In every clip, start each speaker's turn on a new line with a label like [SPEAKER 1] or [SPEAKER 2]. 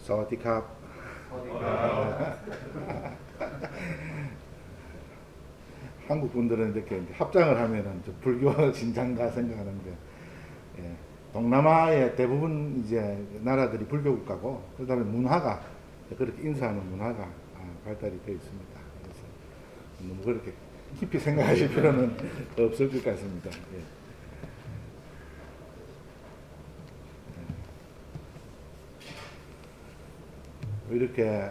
[SPEAKER 1] 사와디캅. 한국 분들은 이렇게 합장을 하면은 불교 진장가 생각하는데, 예, 동남아의 대부분 이제 나라들이 불교 국가고, 그다음에 문화가 그렇게 인사하는 문화가 발달이 되어 있습니다. 그래서 너무 그렇게 깊이 생각하실 필요는 없을 것 같습니다. 예. 이렇게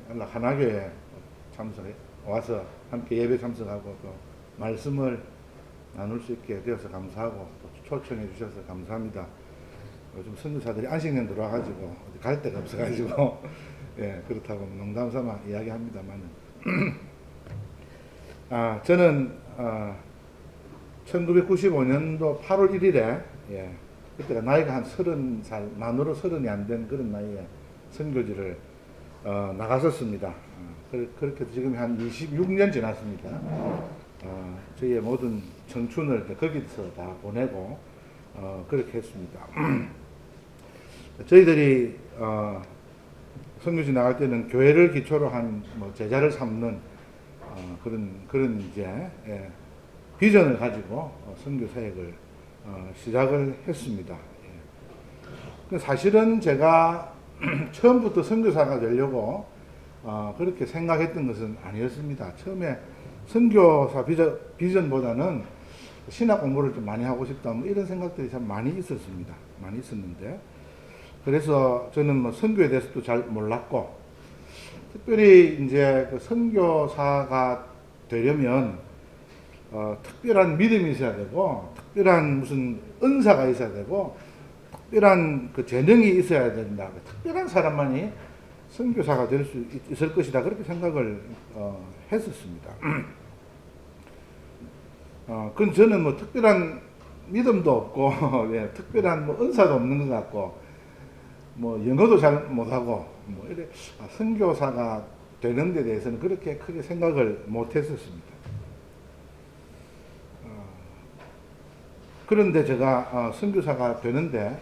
[SPEAKER 1] 하나교회 참석해 와서 함께 예배 참석하고 또 말씀을 나눌 수 있게 되어서 감사하고 또 초청해 주셔서 감사합니다. 요즘 선교사들이 안식년 들어와가지고 갈 데가 없어가지고 예, 그렇다고 농담 삼아 이야기합니다만은 저는 1995년도 8월 1일에 예, 그때가 나이가 한 30살 만으로 30이 안 된 그런 나이에 선교지를 나갔었습니다. 그렇게 지금 한 26년 지났습니다. 저희의 모든 청춘을 거기서 다 보내고 그렇게 했습니다. 저희들이 선교지 나갈 때는 교회를 기초로 한 뭐 제자를 삼는 그런 이제 예, 비전을 가지고 선교 사역을 시작을 했습니다. 예. 사실은 제가 처음부터 선교사가 되려고 그렇게 생각했던 것은 아니었습니다. 처음에 선교사 비전보다는 신학 공부를 좀 많이 하고 싶다 뭐 이런 생각들이 참 많이 있었습니다. 많이 있었는데 그래서 저는 뭐 선교에 대해서도 잘 몰랐고 특별히 이제 그 선교사가 되려면 특별한 믿음이 있어야 되고 특별한 무슨 은사가 있어야 되고 특별한 그 재능이 있어야 된다. 특별한 사람만이 선교사가 될 수 있을 것이다. 그렇게 생각을 했었습니다. 그건 저는 뭐 특별한 믿음도 없고, 예, 특별한 뭐 은사도 없는 것 같고, 뭐 영어도 잘 못하고, 뭐 이래 선교사가 되는 데 대해서는 그렇게 크게 생각을 못했었습니다. 그런데 제가 선교사가 되는데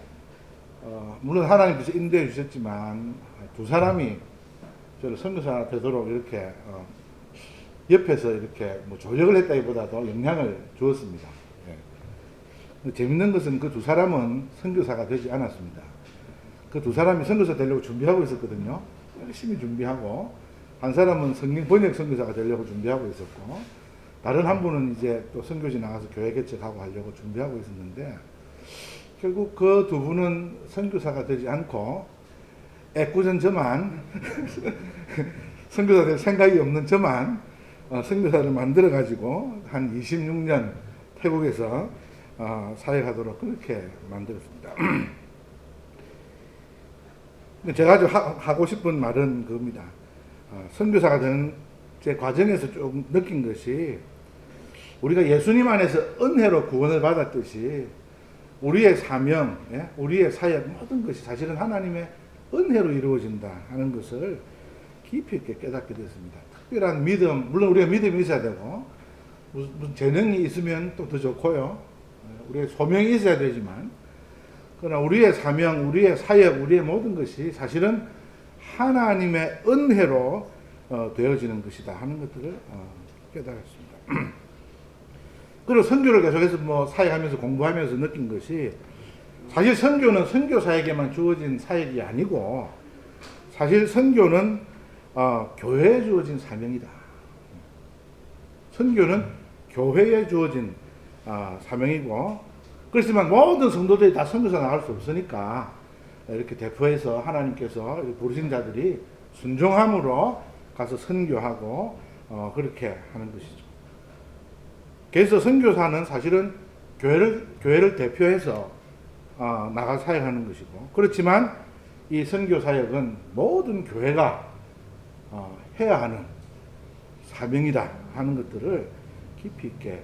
[SPEAKER 1] 물론 하나님께서 인도해 주셨지만 두 사람이 저를 선교사 되도록 이렇게 옆에서 이렇게 뭐 조력을 했다기보다도 영향을 주었습니다. 예. 재밌는 것은 그 두 사람은 선교사가 되지 않았습니다. 그 두 사람이 선교사 되려고 준비하고 있었거든요. 열심히 준비하고 한 사람은 성경 번역 선교사가 되려고 준비하고 있었고 다른 한 분은 이제 또 선교지 나가서 교회 개척하고 하려고 준비하고 있었는데 결국 그 두 분은 선교사가 되지 않고 애꿎은 저만 선교사 될 생각이 없는 저만 선교사를 만들어 가지고 한 26년 태국에서 사역하도록 그렇게 만들었습니다. 제가 아주 하고 싶은 말은 그겁니다. 선교사가 되는 제 과정에서 좀 느낀 것이 우리가 예수님 안에서 은혜로 구원을 받았듯이 우리의 사명, 예? 우리의 사역 모든 것이 사실은 하나님의 은혜로 이루어진다 하는 것을 깊이 있게 깨닫게 됐습니다. 특별한 믿음, 물론 우리가 믿음이 있어야 되고 무슨 재능이 있으면 또 더 좋고요. 우리의 소명이 있어야 되지만 그러나 우리의 사명, 우리의 사역, 우리의 모든 것이 사실은 하나님의 은혜로 되어지는 것이다 하는 것들을 깨달았습니다. 그리고 선교를 계속해서 뭐 사역하면서 공부하면서 느낀 것이 사실 선교는 선교사에게만 주어진 사역이 아니고 사실 선교는 교회에 주어진 사명이다. 선교는 교회에 주어진 사명이고 그렇지만 모든 성도들이 다 선교사 나갈 수 없으니까 이렇게 대표해서 하나님께서 부르신 자들이 순종함으로 가서 선교하고 그렇게 하는 것이죠. 그래서 선교사는 사실은 교회를 대표해서 나가 사역하는 것이고 그렇지만 이 선교 사역은 모든 교회가 해야 하는 사명이다 하는 것들을 깊이 있게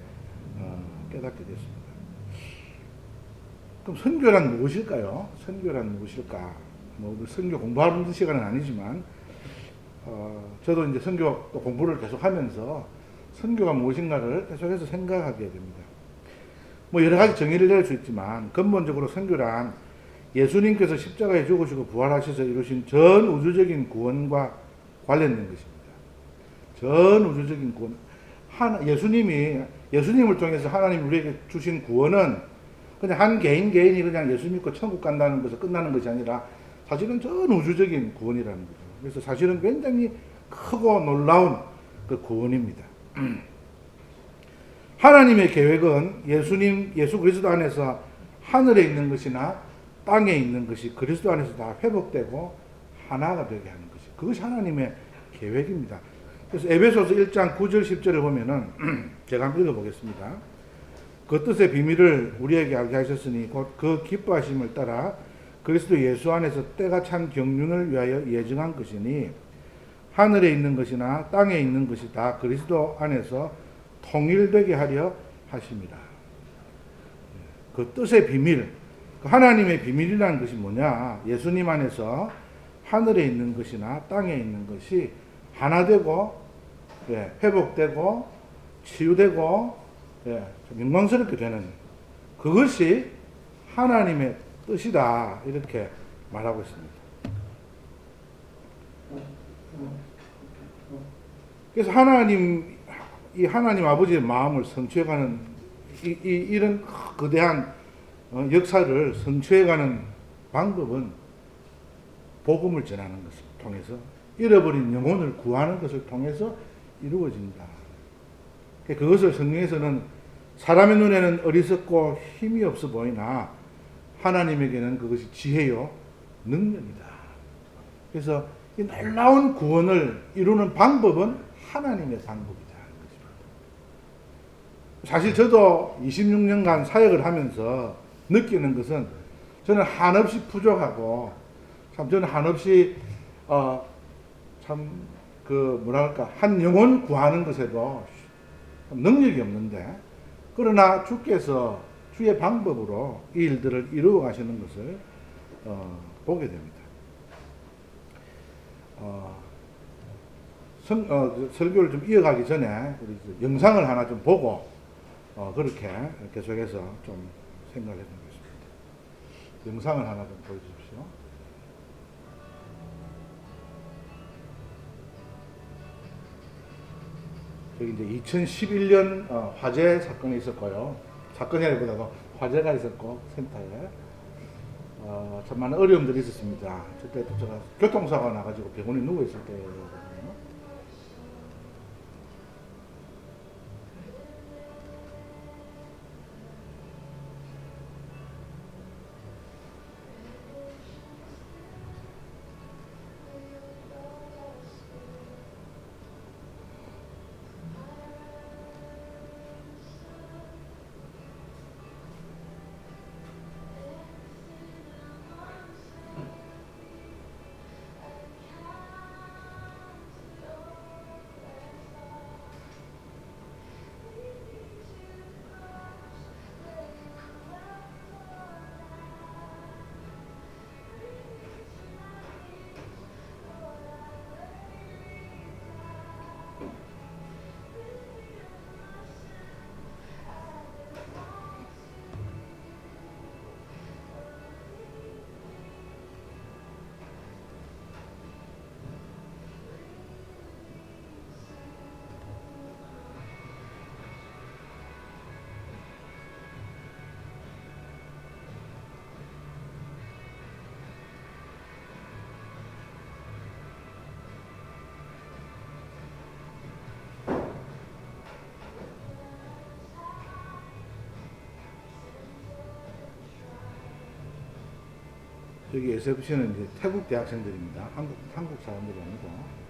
[SPEAKER 1] 깨닫게 됐습니다. 그럼 선교란 무엇일까요? 선교란 무엇일까? 뭐 선교 공부하는 시간은 아니지만 저도 이제 선교 또 공부를 계속하면서 선교가 무엇인가를 계속해서 생각하게 됩니다. 뭐 여러 가지 정의를 내릴 수 있지만 근본적으로 선교란 예수님께서 십자가에 죽으시고 부활하셔서 이루신 전 우주적인 구원과 관련된 것입니다. 전 우주적인 구원. 예수님을 통해서 하나님 우리에게 주신 구원은 그냥 한 개인이 그냥 예수 믿고 천국 간다는 것에 끝나는 것이 아니라 사실은 전 우주적인 구원이라는 거죠. 그래서 사실은 굉장히 크고 놀라운 그 구원입니다. 하나님의 계획은 예수 그리스도 안에서 하늘에 있는 것이나 땅에 있는 것이 그리스도 안에서 다 회복되고 하나가 되게 하는 것이, 그것이 하나님의 계획입니다. 그래서 에베소서 1장 9절 10절을 보면은 제가 한번 읽어보겠습니다. 그 뜻의 비밀을 우리에게 알게 하셨으니 곧 그 기뻐하심을 따라 그리스도 예수 안에서 때가 찬 경륜을 위하여 예정한 것이니 하늘에 있는 것이나 땅에 있는 것이 다 그리스도 안에서 통일되게 하려 하심이라. 그 뜻의 비밀, 하나님의 비밀이라는 것이 뭐냐? 예수님 안에서 하늘에 있는 것이나 땅에 있는 것이 하나 되고, 회복되고 치유되고, 영광스럽게 되는 그것이 하나님의 뜻이다, 이렇게 말하고 있습니다. 그래서 이 하나님 아버지의 마음을 성취해가는 이런 거대한 역사를 성취해가는 방법은 복음을 전하는 것을 통해서, 잃어버린 영혼을 구하는 것을 통해서 이루어진다. 그것을 성경에서는 사람의 눈에는 어리석고 힘이 없어 보이나 하나님에게는 그것이 지혜요 능력이다. 그래서 이 놀라운 구원을 이루는 방법은 하나님의 방법이다. 사실 저도 26년간 사역을 하면서 느끼는 것은, 저는 한없이 부족하고 저는 한없이 한 영혼 구하는 것에도 능력이 없는데, 그러나 주께서 주의 방법으로 이 일들을 이루어 가시는 것을 보게 됩니다. 설교를 좀 이어가기 전에 우리 영상을 하나 좀 보고 그렇게 계속해서 좀 생각을 해보겠습니다. 영상을 하나 좀 보여주십시오. 여기 이제 2011년 화재 사건이 있었고요. 사건이 아니보다도 화재가 있었고, 센터에 참 많은 어려움들이 있었습니다. 그때 제가 교통사고가 나가지고 병원에 누워 있을 때거든요. 여기 SFC는 이제 태국 대학생들입니다. 한국 사람들이 아니고.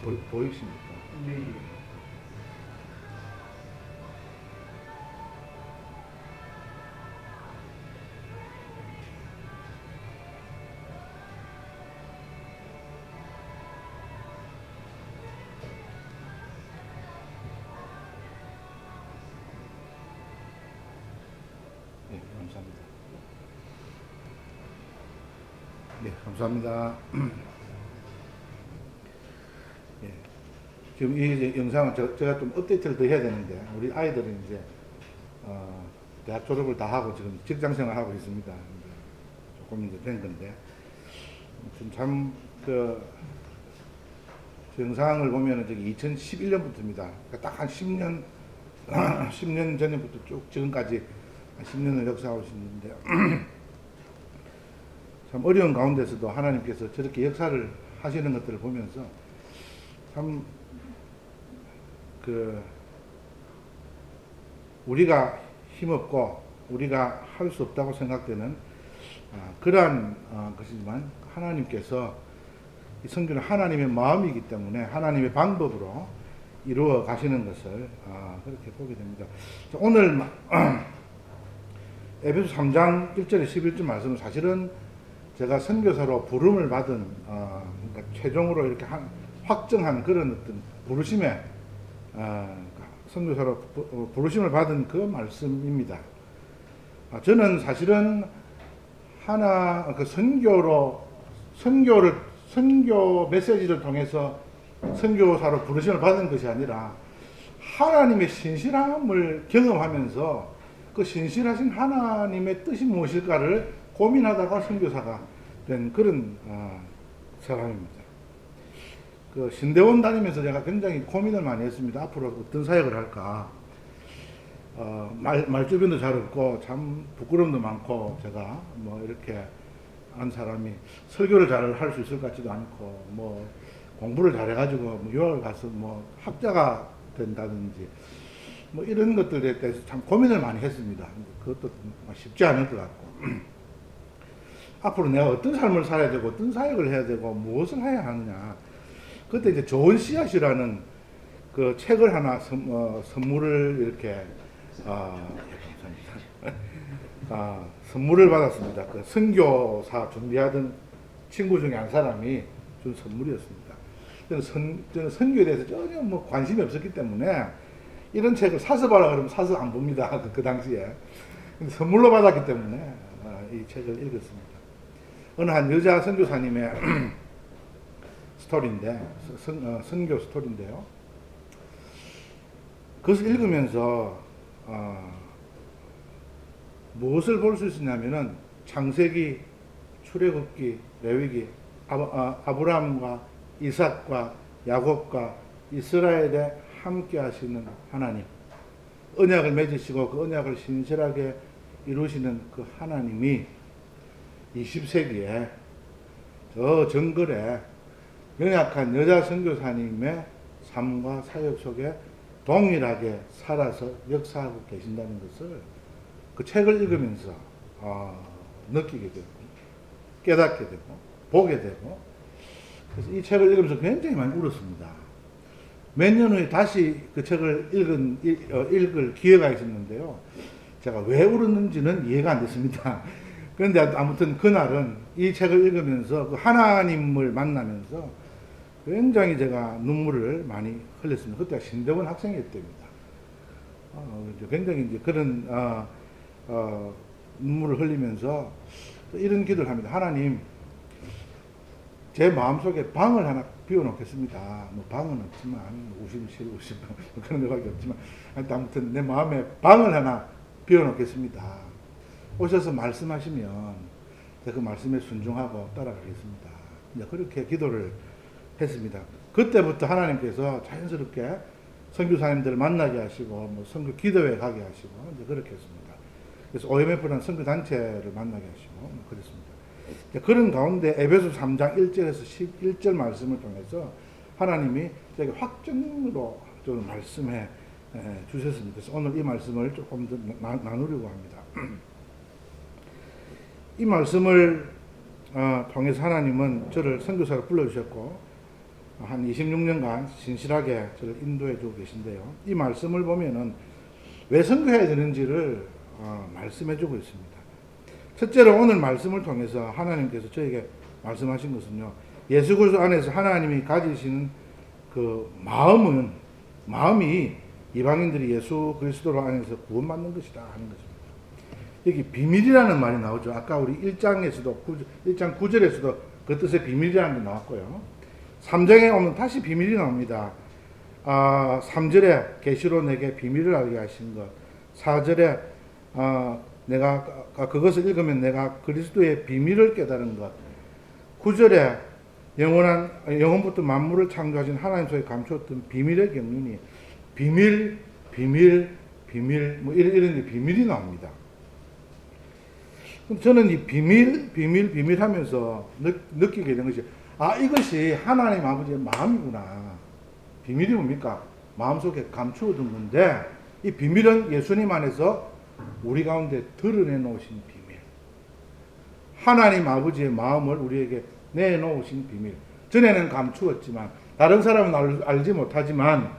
[SPEAKER 1] 보이십니까?
[SPEAKER 2] 네.
[SPEAKER 1] 네, 감사합니다. 네, 감사합니다. 예, 지금 이 이제 영상은 제가 좀 업데이트를 더 해야 되는데 우리 아이들은 이제 대학 졸업을 다 하고 지금 직장 생활하고 있습니다. 이제 조금 이제 된 건데 아무튼 참그 영상을 보면은 저기 2011년부터입니다. 그러니까 딱 한 10년 10년 전부터 쭉 지금까지 한 10년을 역사하고 있는데 참 어려운 가운데서도 하나님께서 저렇게 역사를 하시는 것들을 보면서 참 그 우리가 힘없고 우리가 할 수 없다고 생각되는 그러한 것이지만 하나님께서 이 성경은 하나님의 마음이기 때문에 하나님의 방법으로 이루어 가시는 것을 그렇게 보게 됩니다. 오늘 에베소 3장 1절에 11절 말씀은 사실은 제가 선교사로 부름을 받은 그러니까 최종으로 이렇게 확정한 그런 어떤 부르심에 선교사로 부르심을 받은 그 말씀입니다. 저는 사실은 그 선교 메시지를 통해서 선교사로 부르심을 받은 것이 아니라 하나님의 신실함을 경험하면서 그 신실하신 하나님의 뜻이 무엇일까를 고민하다가 선교사가 된 그런 사람입니다. 그 신대원 다니면서 제가 굉장히 고민을 많이 했습니다. 앞으로 어떤 사역을 할까. 말주변도 잘 없고 참 부끄러움도 많고 제가 뭐 이렇게 한 사람이 설교를 잘 할 수 있을 것 같지도 않고 뭐 공부를 잘해가지고 뭐 유학을 가서 뭐 학자가 된다든지 뭐 이런 것들에 대해서 참 고민을 많이 했습니다. 그것도 쉽지 않을 것 같고 앞으로 내가 어떤 삶을 살아야 되고 어떤 사역을 해야 되고 무엇을 해야 하느냐. 그때 이제 좋은 씨앗이라는 그 책을 하나 선물을 이렇게 선물을 받았습니다. 그 선교사 준비하던 친구 중에 한 사람이 준 선물이었습니다. 저는 선교에 대해서 전혀 뭐 관심이 없었기 때문에 이런 책을 사서 봐라 그러면 사서 안 봅니다. 그 당시에. 근데 선물로 받았기 때문에 이 책을 읽었습니다. 어느 한 여자 선교사님의 스토리인데, 선교 스토리인데요. 그것을 읽으면서 무엇을 볼 수 있었냐면은 창세기, 출애굽기, 레위기, 아브라함과 이삭과 야곱과 이스라엘에 함께 하시는 하나님, 언약을 맺으시고 그 언약을 신실하게 이루시는 그 하나님이 20세기에 저 정글에 연약한 여자 선교사님의 삶과 사역 속에 동일하게 살아서 역사하고 계신다는 것을 그 책을 읽으면서 느끼게 되고 깨닫게 되고 보게 되고, 그래서 이 책을 읽으면서 굉장히 많이 울었습니다. 몇 년 후에 다시 그 책을 읽을 기회가 있었는데요. 제가 왜 울었는지는 이해가 안 됐습니다. 그런데 아무튼 그날은 이 책을 읽으면서 그 하나님을 만나면서 굉장히 제가 눈물을 많이 흘렸습니다. 그때가 신대원 학생이었을 때입니다. 굉장히 이제 그런 눈물을 흘리면서 이런 기도를 합니다. 하나님, 제 마음속에 방을 하나 비워놓겠습니다. 뭐 방은 없지만 50실, 50 그런 데밖에 없지만 아무튼 내 마음에 방을 하나 비워놓겠습니다. 오셔서 말씀하시면 제가 그 말씀에 순종하고 따라가겠습니다. 이제 그렇게 기도를 했습니다. 그때부터 하나님께서 자연스럽게 선교사님들을 만나게 하시고 뭐 선교 기도회 가게 하시고 이제 그렇게 했습니다. 그래서 OMF라는 선교 단체를 만나게 하시고 뭐 그랬습니다. 그런 가운데 에베소 3장 1절에서 11절 말씀을 통해서 하나님이 저에게 확정으로 좀 말씀해 주셨습니다. 그래서 오늘 이 말씀을 조금 더 나누려고 합니다. 이 말씀을 통해서 하나님은 저를 선교사로 불러주셨고 한 26년간 신실하게 저를 인도해 주고 계신데요. 이 말씀을 보면은 왜 선교해야 되는지를 말씀해 주고 있습니다. 첫째로 오늘 말씀을 통해서 하나님께서 저에게 말씀하신 것은요, 예수 그리스도 안에서 하나님이 가지시는 그 마음이 이방인들이 예수 그리스도 안에서 구원받는 것이다 하는 것입니다. 여기 비밀이라는 말이 나오죠. 아까 우리 1장 9절에서도 그 뜻의 비밀이라는 게 나왔고요. 3장에 오면 다시 비밀이 나옵니다. 3절에 계시로 내게 비밀을 알게 하신 것, 4절에 내가 그것을 읽으면 내가 그리스도의 비밀을 깨달은 것, 9절에 영원부터 만물을 창조하신 하나님 속에 감추었던 비밀의 경륜이 비밀 뭐 이런 비밀이 나옵니다. 저는 이 비밀 하면서 느끼게 된 것이, 이것이 하나님 아버지의 마음이구나. 비밀이 뭡니까? 마음속에 감추어둔 건데, 이 비밀은 예수님 안에서 우리 가운데 드러내 놓으신 비밀. 하나님 아버지의 마음을 우리에게 내놓으신 비밀. 전에는 감추었지만, 다른 사람은 알지 못하지만,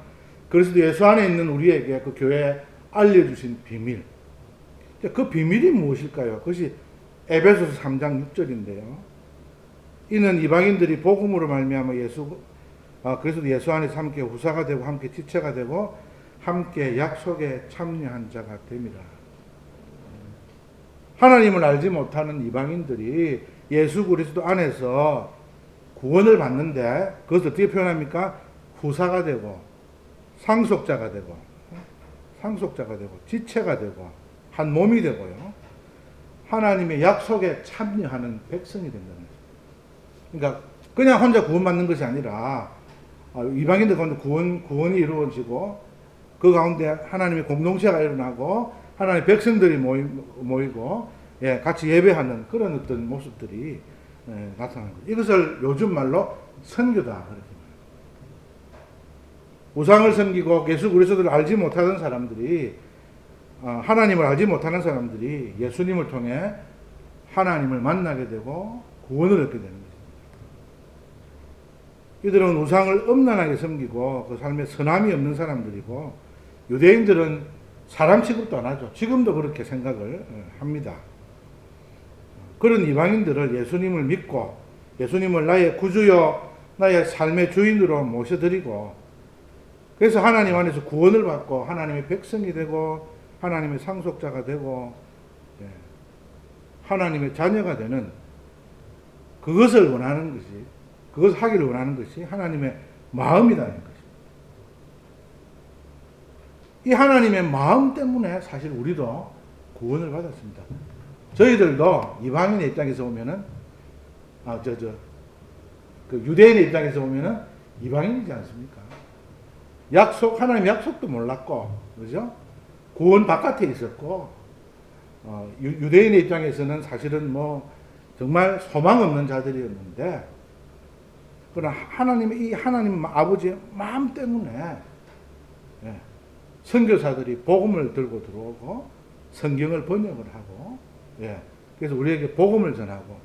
[SPEAKER 1] 그리스도 예수 안에 있는 우리에게 그 교회에 알려주신 비밀. 그 비밀이 무엇일까요? 그것이 에베소서 3장 6절인데요. 이는 이방인들이 복음으로 말미암아 그리스도 예수 안에서 함께 후사가 되고 함께 지체가 되고 함께 약속에 참여한 자가 됨이라. 하나님을 알지 못하는 이방인들이 예수 그리스도 안에서 구원을 받는데 그것을 어떻게 표현합니까? 후사가 되고 상속자가 되고 지체가 되고 한 몸이 되고요. 하나님의 약속에 참여하는 백성이 된다는 거죠. 그러니까 그냥 혼자 구원받는 것이 아니라 이방인들 가운데 구원이 이루어지고 그 가운데 하나님의 공동체가 일어나고 하나님의 백성들이 모이고 같이 예배하는 그런 어떤 모습들이 나타나는 거죠. 이것을 요즘 말로 선교다 그렇게 말합니다. 우상을 섬기고 예수 그리스도를 알지 못하던 사람들이 하나님을 알지 못하는 사람들이 예수님을 통해 하나님을 만나게 되고 구원을 얻게 되는 것입니다. 이들은 우상을 엄란하게 섬기고 그 삶에 선함이 없는 사람들이고 유대인들은 사람 취급도 안 하죠. 지금도 그렇게 생각을 합니다. 그런 이방인들을 예수님을 믿고 예수님을 나의 구주요 나의 삶의 주인으로 모셔드리고 그래서 하나님 안에서 구원을 받고 하나님의 백성이 되고 하나님의 상속자가 되고 하나님의 자녀가 되는 그것을 하기를 원하는 것이 하나님의 마음이라는 것입니다. 이 하나님의 마음 때문에 사실 우리도 구원을 받았습니다. 저희들도 이방인의 입장에서 보면은 그 유대인의 입장에서 보면은 이방인이지 않습니까? 하나님의 약속도 몰랐고, 그죠? 구원 바깥에 있었고, 유대인의 입장에서는 사실은 정말 소망 없는 자들이었는데, 그러나 하나님 아버지의 마음 때문에, 선교사들이 복음을 들고 들어오고, 성경을 번역을 하고, 그래서 우리에게 복음을 전하고,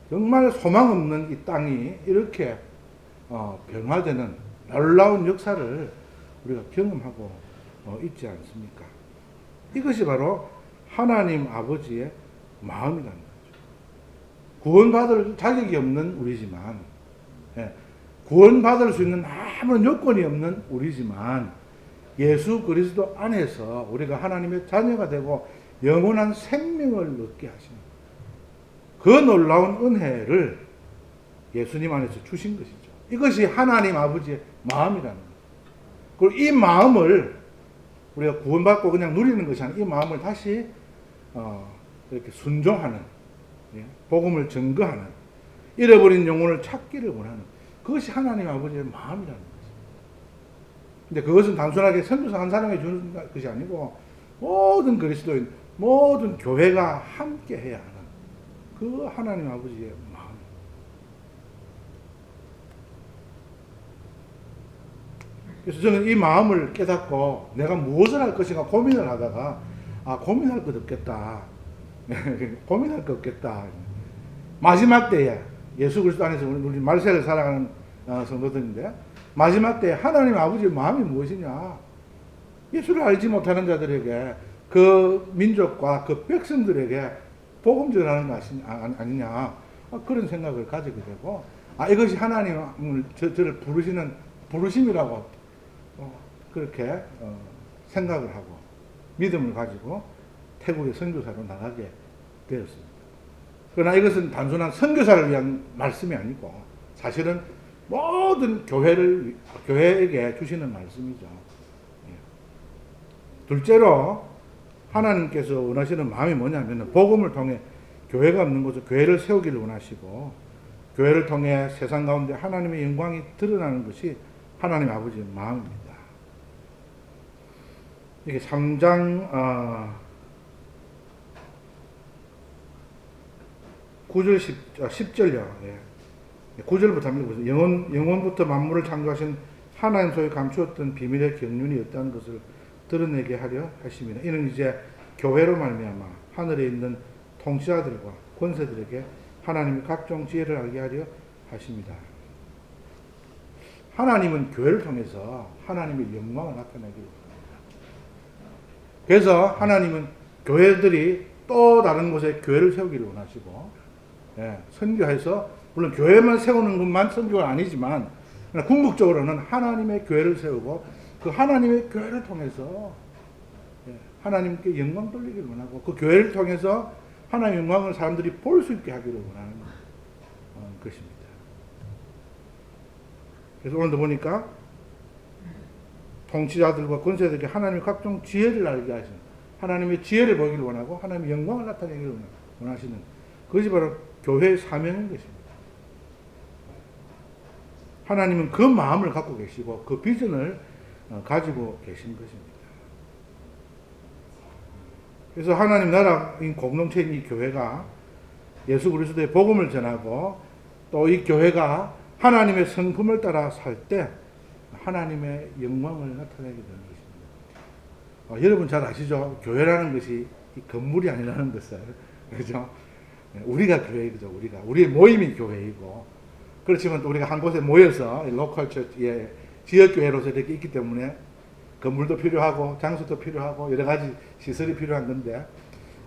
[SPEAKER 1] 정말 소망 없는 이 땅이 이렇게, 변화되는 놀라운 역사를 우리가 경험하고 있지 않습니까? 이것이 바로 하나님 아버지의 마음이라는 거죠. 구원받을 자격이 없는 우리지만, 구원받을 수 있는 아무런 요건이 없는 우리지만, 예수 그리스도 안에서 우리가 하나님의 자녀가 되고 영원한 생명을 얻게 하시는 그 놀라운 은혜를 예수님 안에서 주신 것이죠. 이것이 하나님 아버지의 마음이라는 거예요. 그리고 이 마음을 우리가 구원받고 그냥 누리는 것이 아니라 이 마음을 다시 이렇게 순종하는, 복음을 증거하는, 잃어버린 영혼을 찾기를 원하는 그것이 하나님 아버지의 마음이라는 거죠. 근데 그것은 단순하게 선교사 한 사람이 주는 것이 아니고 모든 그리스도인, 모든 교회가 함께 해야 하는 그 하나님 아버지의 마음. 그래서 저는 이 마음을 깨닫고 내가 무엇을 할 것인가 고민을 하다가 고민할 것 없겠다. 고민할 것 없겠다. 마지막 때에 예수 그리스도 안에서 우리 말세를 살아가는 성도들인데, 마지막 때 하나님 아버지의 마음이 무엇이냐? 예수를 알지 못하는 자들에게, 그 민족과 그 백성들에게 복음 전하는 거 아니냐? 그런 생각을 가지게 되고, 이것이 하나님을 저를 부르시는 부르심이라고 그렇게 생각을 하고 믿음을 가지고 태국의 선교사로 나가게 되었습니다. 그러나 이것은 단순한 선교사를 위한 말씀이 아니고 사실은 모든 교회에게 주시는 말씀이죠. 둘째로 하나님께서 원하시는 마음이 뭐냐면 복음을 통해 교회가 없는 곳에 교회를 세우기를 원하시고, 교회를 통해 세상 가운데 하나님의 영광이 드러나는 것이 하나님 아버지의 마음입니다. 이게 3장 9절 10절요. 9절부터 합니다. 영원부터 만물을 창조하신 하나님 소에 감추었던 비밀의 경륜이 없다는 것을 드러내게 하려 하심이라. 이는 이제 교회로 말미암아 하늘에 있는 통치자들과 권세들에게 하나님의 각종 지혜를 알게 하려 하십니다. 하나님은 교회를 통해서 하나님의 영광을 나타내기를 원합니다. 그래서 하나님은 교회들이 또 다른 곳에 교회를 세우기를 원하시고, 선교해서 물론 교회만 세우는 것만 선교가 아니지만 궁극적으로는 하나님의 교회를 세우고 그 하나님의 교회를 통해서 하나님께 영광 돌리기를 원하고, 그 교회를 통해서 하나님의 영광을 사람들이 볼 수 있게 하기를 원하는 것입니다. 그래서 오늘도 보니까 통치자들과 권세들에게 하나님의 각종 지혜를 알게 하시는, 하나님의 지혜를 보기를 원하고 하나님의 영광을 나타내기를 원하시는, 그것이 바로 교회의 사명인 것입니다. 하나님은 그 마음을 갖고 계시고 그 비전을 가지고 계신 것입니다. 그래서 하나님 나라인 공동체인 이 교회가 예수 그리스도의 복음을 전하고 또 이 교회가 하나님의 성품을 따라 살 때 하나님의 영광을 나타내게 되는 것입니다. 여러분 잘 아시죠? 교회라는 것이 이 건물이 아니라는 것을. 그렇죠? 우리가 교회이죠. 우리의 모임이 교회이고, 그렇지만 또 우리가 한 곳에 모여서 로컬 처치, 지역교회로서 이렇게 있기 때문에 건물도 필요하고 장소도 필요하고 여러 가지 시설이 필요한 건데,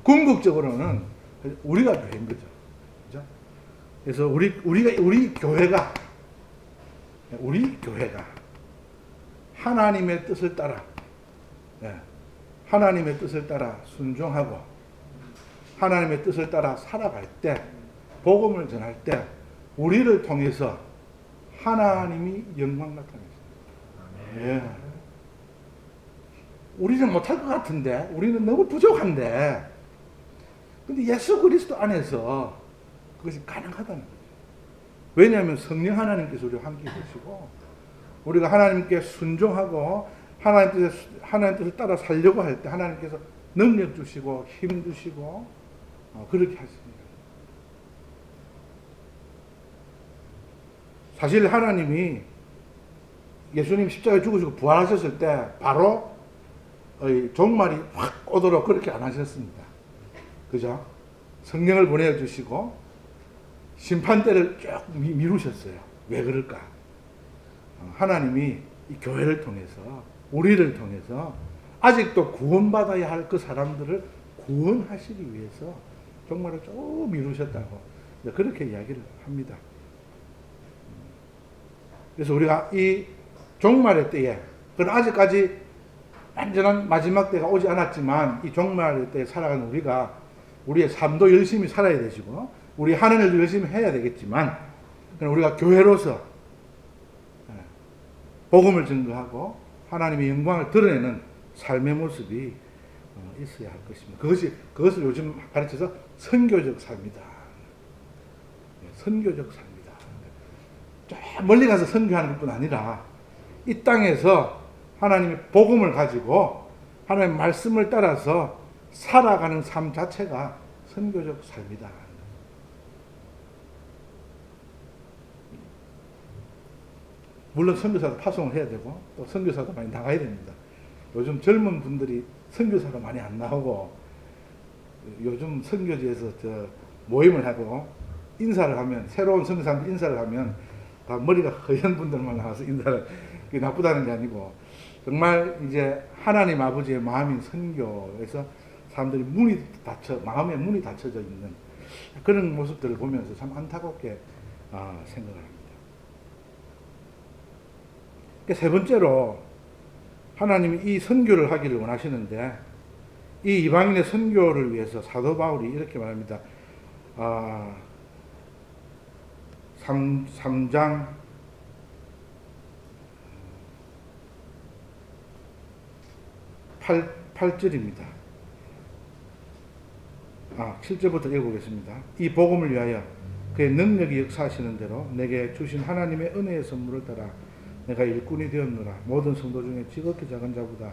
[SPEAKER 1] 궁극적으로는 우리가 교회인 거죠. 그렇죠? 그래서 우리 교회가 하나님의 뜻을 따라, 하나님의 뜻을 따라 순종하고 하나님의 뜻을 따라 살아갈 때, 복음을 전할 때 우리를 통해서 하나님이 영광 나타내십니다. 우리는 못할 것 같은데, 우리는 너무 부족한데, 근데 예수 그리스도 안에서 그것이 가능하다는 거죠. 왜냐하면 성령 하나님께서 우리와 함께 계시고, 우리가 하나님께 순종하고 하나님 뜻을 따라 살려고 할 때 하나님께서 능력 주시고 힘 주시고 그렇게 하십니다. 사실 하나님이 예수님 십자가에 죽으시고 부활하셨을 때 바로 종말이 확 오도록 그렇게 안 하셨습니다. 그죠? 성령을 보내주시고 심판대를 쭉 미루셨어요. 왜 그럴까? 하나님이 이 교회를 통해서, 우리를 통해서 아직도 구원받아야 할 그 사람들을 구원하시기 위해서 정말로 쭉 미루셨다고 그렇게 이야기를 합니다. 그래서 우리가 이 종말의 때에, 그건 아직까지 완전한 마지막 때가 오지 않았지만 이 종말의 때에 살아가는 우리가 우리의 삶도 열심히 살아야 되시고 우리 하는 일도 열심히 해야 되겠지만, 우리가 교회로서 복음을 증거하고 하나님의 영광을 드러내는 삶의 모습이 있어야 할 것입니다. 그것을 요즘 가르쳐서 선교적 삶이다. 선교적 삶이다. 저 멀리 가서 선교하는 것뿐 아니라 이 땅에서 하나님의 복음을 가지고 하나님의 말씀을 따라서 살아가는 삶 자체가 선교적 삶이다. 물론 선교사도 파송을 해야 되고 또 선교사도 많이 나가야 됩니다. 요즘 젊은 분들이 선교사가 많이 안 나오고, 요즘 선교지에서 모임을 하고 인사를 하면, 새로운 선교사님들 인사를 하면 다 머리가 허연 분들만 나와서 인사를, 그게 나쁘다는 게 아니고, 정말 이제 하나님 아버지의 마음인 선교에서 사람들이 마음의 문이 닫혀져 있는 그런 모습들을 보면서 참 안타깝게 생각을 합니다. 세 번째로 하나님이 이 선교를 하기를 원하시는데, 이 이방인의 선교를 위해서 사도 바울이 이렇게 말합니다. 3장 8절입니다. 7절부터 읽어보겠습니다. 이 복음을 위하여 그의 능력이 역사하시는 대로 내게 주신 하나님의 은혜의 선물을 따라 내가 일꾼이 되었노라. 모든 성도 중에 지극히 작은 자보다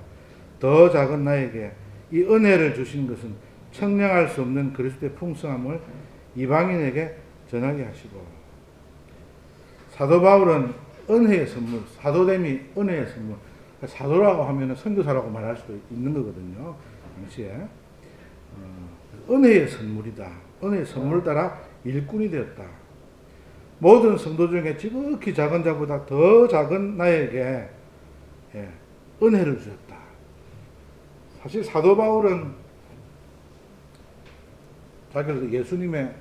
[SPEAKER 1] 더 작은 나에게 이 은혜를 주신 것은 청량할 수 없는 그리스도의 풍성함을 이방인에게 전하게 하시고. 사도 바울은 은혜의 선물, 사도됨이 은혜의 선물, 사도라고 하면 선교사라고 말할 수도 있는 거거든요. 당시에 은혜의 선물이다. 은혜의 선물 따라 일꾼이 되었다. 모든 성도 중에 지극히 작은 자보다 더 작은 나에게 은혜를 주셨다. 사실 사도 바울은 자기를 예수님의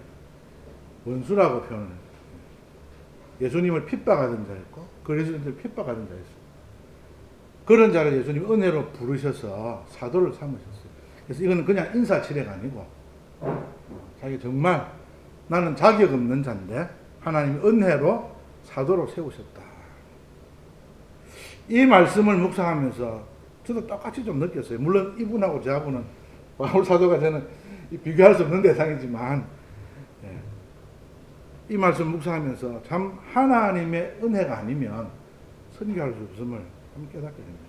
[SPEAKER 1] 원수라고 표현을 했어요. 예수님을 핍박하던 자였고 그리스도인들을 핍박하던 자였어요. 그런 자를 예수님 은혜로 부르셔서 사도를 삼으셨어요. 그래서 이거는 그냥 인사치레가 아니고 자기 정말 나는 자격 없는 자인데 하나님이 은혜로 사도로 세우셨다. 이 말씀을 묵상하면서 저도 똑같이 좀 느꼈어요. 물론 이분하고 저하고는 바울 사도가 저는 비교할 수 없는 대상이지만 이 말씀 묵상하면서 참 하나님의 은혜가 아니면 선교할 수 없음을 참 깨닫게 됩니다.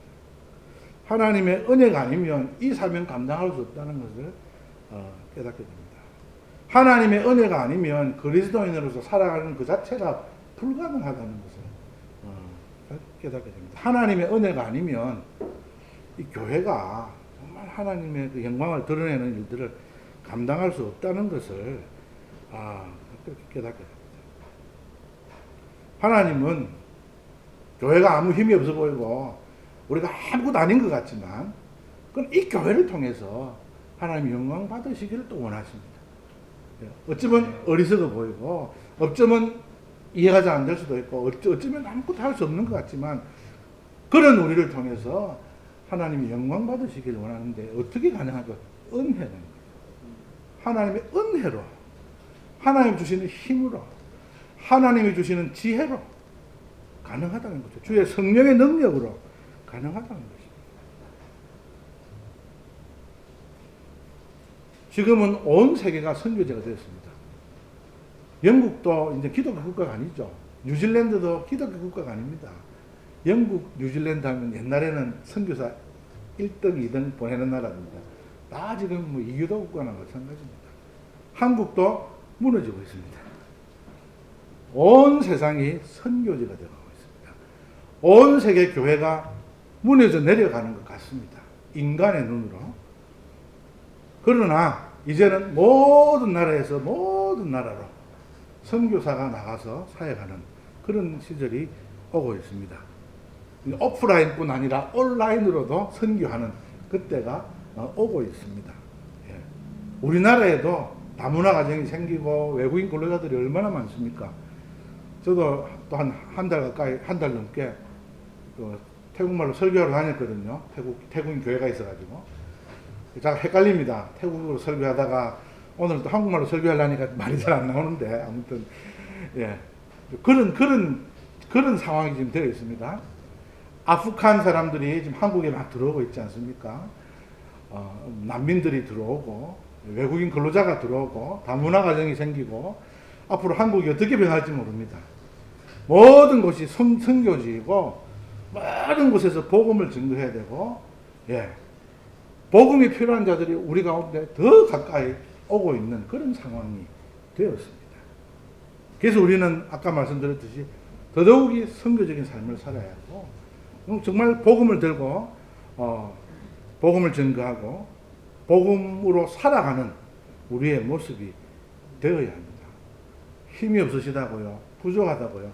[SPEAKER 1] 하나님의 은혜가 아니면 이 사명 감당할 수 없다는 것을 깨닫게 됩니다. 하나님의 은혜가 아니면 그리스도인으로서 살아가는 그 자체가 불가능하다는 것을 깨닫게 됩니다. 하나님의 은혜가 아니면 이 교회가 정말 하나님의 그 영광을 드러내는 일들을 감당할 수 없다는 것을 그렇게 깨닫게 됩니다. 하나님은 교회가 아무 힘이 없어 보이고 우리가 아무것도 아닌 것 같지만 그건 이 교회를 통해서 하나님 영광 받으시기를 또 원하십니다. 어쩌면 어리석어 보이고 어쩌면 이해가 잘 안 될 수도 있고 어쩌면 아무것도 할 수 없는 것 같지만 그런 우리를 통해서 하나님이 영광 받으시기를 원하는데 어떻게 가능할까? 은혜라는 거죠. 하나님의 은혜로, 하나님 주시는 힘으로, 하나님이 주시는 지혜로 가능하다는 거죠. 주의 성령의 능력으로 가능하다는 것입니다. 지금은 온 세계가 선교제가 되었습니다. 영국도 이제 기독교 국가가 아니죠. 뉴질랜드도 기독교 국가가 아닙니다. 영국, 뉴질랜드 하면 옛날에는 선교사 1등, 2등 보내는 나라입니다. 다 지금 뭐 이교도 국가나 마찬가지입니다. 한국도 무너지고 있습니다. 온 세상이 선교지가 되어가고 있습니다. 온 세계 교회가 무너져 내려가는 것 같습니다. 인간의 눈으로. 그러나 이제는 모든 나라에서 모든 나라로 선교사가 나가서 사역하는 그런 시절이 오고 있습니다. 오프라인뿐 아니라 온라인으로도 선교하는 그때가 오고 있습니다. 우리나라에도 다문화 가정이 생기고 외국인 근로자들이 얼마나 많습니까? 저도 또 한 달 가까이, 한 달 넘게 태국말로 설교하러 다녔거든요. 태국인 교회가 있어가지고. 제가 헷갈립니다. 태국어로 설교하다가 오늘 또 한국말로 설교하려니까 말이 잘 안 나오는데, 아무튼, 그런 상황이 지금 되어 있습니다. 아프간 사람들이 지금 한국에 막 들어오고 있지 않습니까? 난민들이 들어오고, 외국인 근로자가 들어오고, 다문화 가정이 생기고, 앞으로 한국이 어떻게 변할지 모릅니다. 모든 곳이 선교지이고, 모든 곳에서 복음을 증거해야 되고, 복음이 필요한 자들이 우리 가운데 더 가까이 오고 있는 그런 상황이 되었습니다. 그래서 우리는 아까 말씀드렸듯이 더더욱이 선교적인 삶을 살아야 하고, 정말 복음을 들고, 복음을 증거하고, 복음으로 살아가는 우리의 모습이 되어야 합니다. 힘이 없으시다고요? 부족하다고요?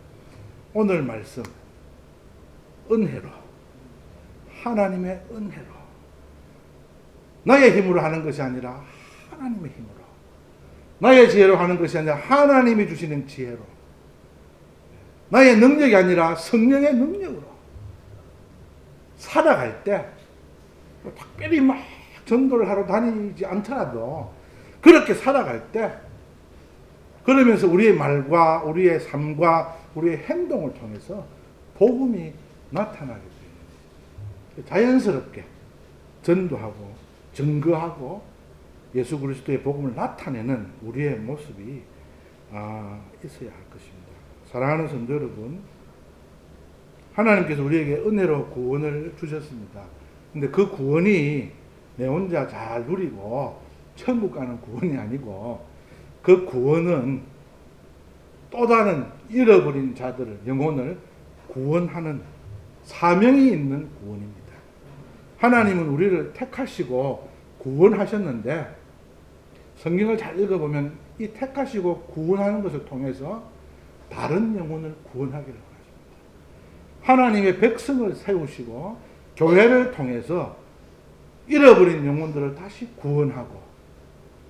[SPEAKER 1] 오늘 말씀 은혜로, 하나님의 은혜로, 나의 힘으로 하는 것이 아니라 하나님의 힘으로, 나의 지혜로 하는 것이 아니라 하나님이 주시는 지혜로, 나의 능력이 아니라 성령의 능력으로 살아갈 때, 특별히 막 전도를 하러 다니지 않더라도 그렇게 살아갈 때, 그러면서 우리의 말과 우리의 삶과 우리의 행동을 통해서 복음이 나타나게 돼요. 자연스럽게 전도하고 증거하고 예수 그리스도의 복음을 나타내는 우리의 모습이 있어야 할 것입니다. 사랑하는 성도 여러분, 하나님께서 우리에게 은혜로 구원을 주셨습니다. 근데 그 구원이 내 혼자 잘 누리고 천국 가는 구원이 아니고, 그 구원은 또 다른 잃어버린 자들을, 영혼을 구원하는 사명이 있는 구원입니다. 하나님은 우리를 택하시고 구원하셨는데, 성경을 잘 읽어보면 이 택하시고 구원하는 것을 통해서 다른 영혼을 구원하기를 원하십니다. 하나님의 백성을 세우시고 교회를 통해서 잃어버린 영혼들을 다시 구원하고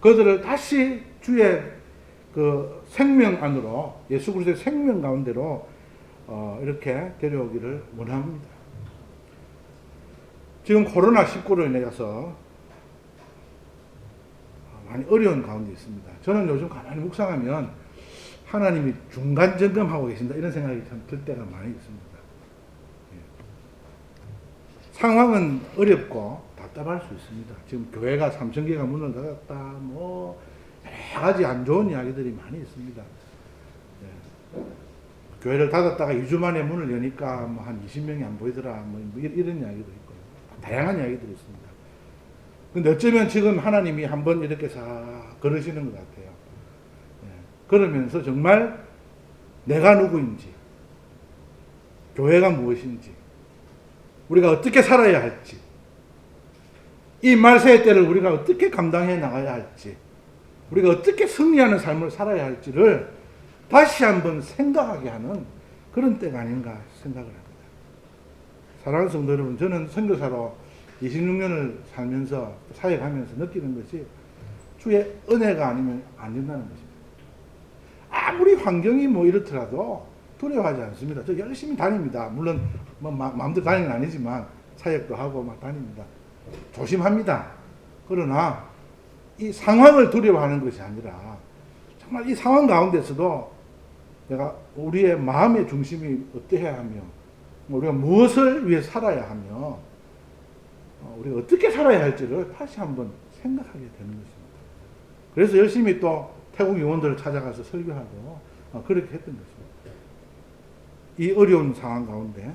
[SPEAKER 1] 그들을 다시 주의 그 생명 안으로, 예수 그리스도의 생명 가운데로 이렇게 데려오기를 원합니다. 지금 코로나19로 인해서 많이 어려운 가운데 있습니다. 저는 요즘 가만히 묵상하면 하나님이 중간 점검하고 계신다, 이런 생각이 참 들 때가 많이 있습니다. 상황은 어렵고 답답할 수 있습니다. 지금 교회가 3,000개가 문을 닫았다, 뭐 여러 가지 안 좋은 이야기들이 많이 있습니다. 교회를 닫았다가 2주 만에 문을 여니까 뭐 한 20명이 안 보이더라, 뭐 이런 이야기도 있고 다양한 이야기들이 있습니다. 근데 어쩌면 지금 하나님이 한번 이렇게 싹 걸으시는 것 같아요. 그러면서 정말 내가 누구인지, 교회가 무엇인지, 우리가 어떻게 살아야 할지, 이 말세의 때를 우리가 어떻게 감당해 나가야 할지, 우리가 어떻게 승리하는 삶을 살아야 할지를 다시 한번 생각하게 하는 그런 때가 아닌가 생각을 합니다. 사랑하는 성도 여러분, 저는 선교사로 26년을 살면서 사역하면서 느끼는 것이 주의 은혜가 아니면 안 된다는 것입니다. 아무리 환경이 뭐 이렇더라도 두려워하지 않습니다. 저 열심히 다닙니다. 물론 뭐 마음대로 다니는 건 아니지만 사역도 하고 막 다닙니다. 조심합니다. 그러나 이 상황을 두려워하는 것이 아니라 정말 이 상황 가운데서도 내가 우리의 마음의 중심이 어떠해야 하며, 우리가 무엇을 위해 살아야 하며, 우리가 어떻게 살아야 할지를 다시 한번 생각하게 되는 것입니다. 그래서 열심히 또 태국 영혼들을 찾아가서 설교하고 그렇게 했던 것입니다. 이 어려운 상황 가운데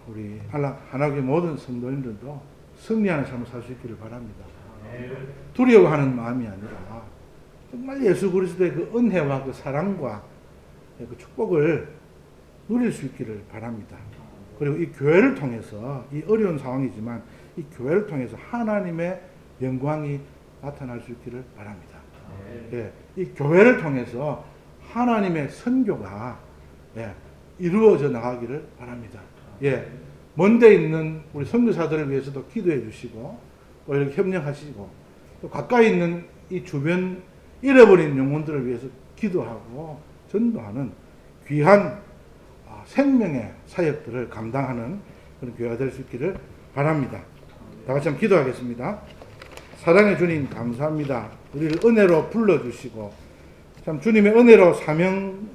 [SPEAKER 1] 우리 하나교회 모든 성도님들도 승리하는 삶을 살 수 있기를 바랍니다. 두려워하는 마음이 아니라 정말 예수 그리스도의 그 은혜와 그 사랑과 그 축복을 누릴 수 있기를 바랍니다. 그리고 이 교회를 통해서, 이 어려운 상황이지만 이 교회를 통해서 하나님의 영광이 나타날 수 있기를 바랍니다. 이 교회를 통해서 하나님의 선교가 이루어져 나가기를 바랍니다. 먼데 있는 우리 선교사들을 위해서도 기도해 주시고 또 이렇게 협력하시고, 또 가까이 있는 이 주변 잃어버린 영혼들을 위해서 기도하고 전도하는 귀한 생명의 사역들을 감당하는 그런 교회가 될 수 있기를 바랍니다. 다 같이 한번 기도하겠습니다. 사랑의 주님, 감사합니다. 우리를 은혜로 불러주시고 참 주님의 은혜로 사명